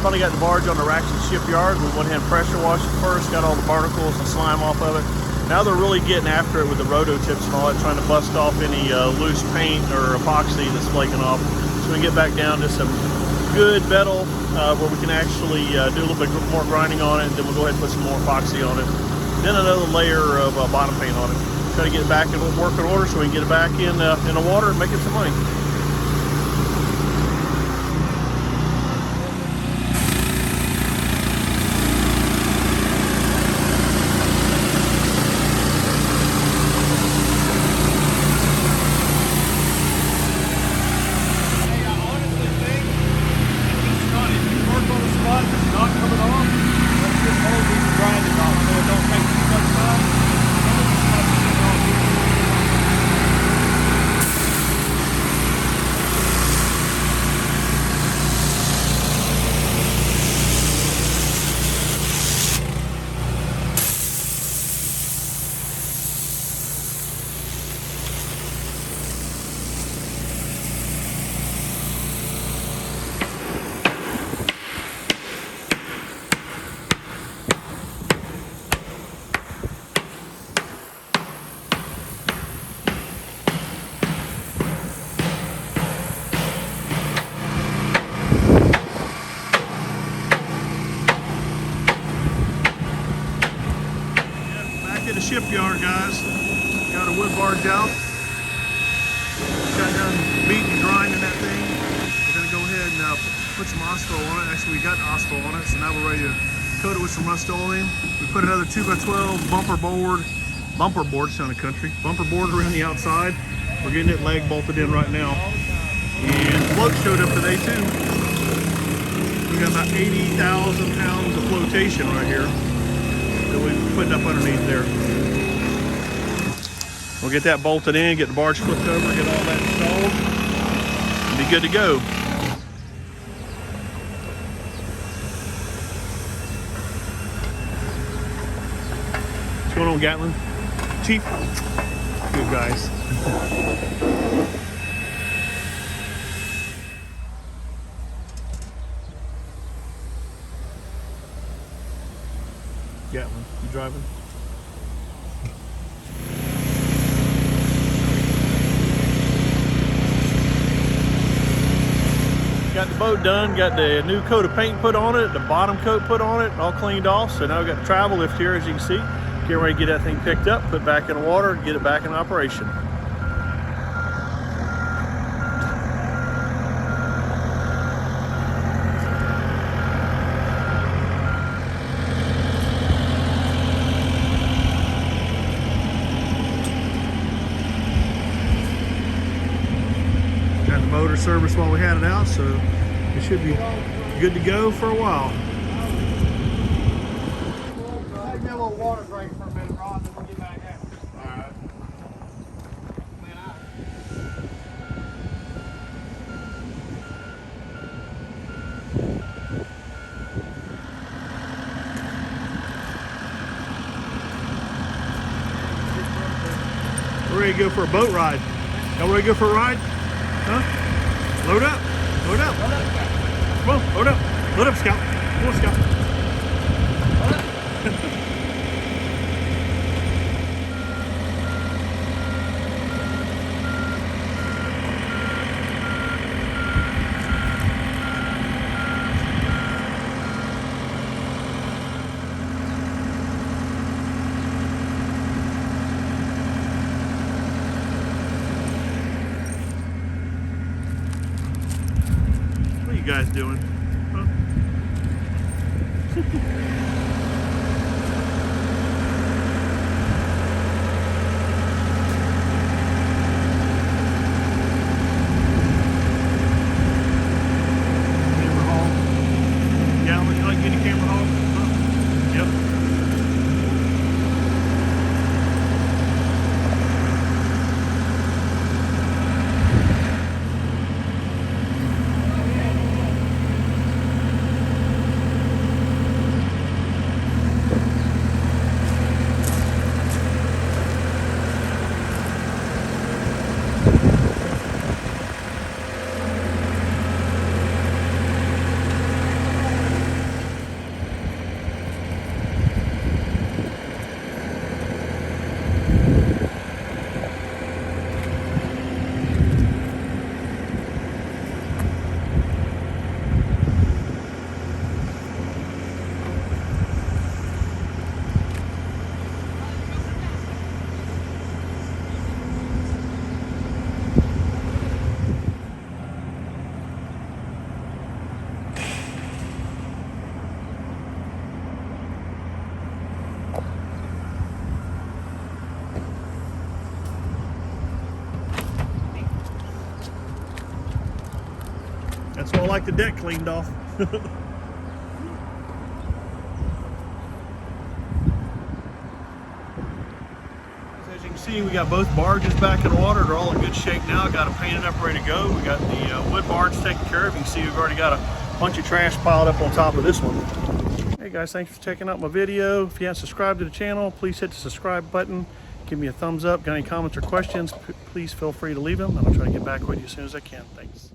finally got the barge on the racks in the shipyard. We went ahead and pressure washed it first, got all the barnacles and slime off of it. Now they're really getting after it with the roto tips and all that, trying to bust off any loose paint or epoxy that's flaking off. So we get back down to some good metal where we can actually do a little bit more grinding on it, and then we'll go ahead and put some more epoxy on it. Then another layer of bottom paint on it. Try to get it back in working order so we can get it back in the water and make it some money. Shipyard, guys. Got a wood barge out. Got done beating and grinding that thing. We're gonna go ahead and put some Osco on it. Actually, we got Osco on it, so now we're ready to coat it with some Rust-Oleum. We put another 2x12 bumper board, sounded country, bumper board around the outside. We're getting it leg bolted in right now. And float showed up today too. We got about 80,000 pounds of flotation right here that we're putting up underneath there. We'll get that bolted in, get the barge flipped over, get all that installed, and be good to go. What's going on, Gatlin? Chief? Good guys. Gatlin, you driving? Got the boat done, got the new coat of paint put on it, the bottom coat put on it, all cleaned off. So now we've got the travel lift here, as you can see. Getting ready to get that thing picked up, put back in the water, get it back in operation. Got the motor service while we had it out, so it should be good to go for a while. Take me a little water break for a minute, Ron, then we'll get back at it. All right. We're ready to go for a boat ride. Y'all ready to go for a ride? Huh? Load up. Load up. Come on, load up. Load up, Scout. Come on, Scout. What are you guys doing? Huh? Camera haul. Gallon, you like getting a camera haul? Huh? Yep. like the deck cleaned off. As you can see, we got both barges back in water. They're all in good shape now. Got them painted up, ready to go. We got the wood barge taken care of. You can see we've already got a bunch of trash piled up on top of this one. Hey guys, thanks for checking out my video. If you haven't subscribed to the channel, please hit the subscribe button. Give me a thumbs up. Got any comments or questions, please feel free to leave them, and I'll try to get back with you as soon as I can. Thanks.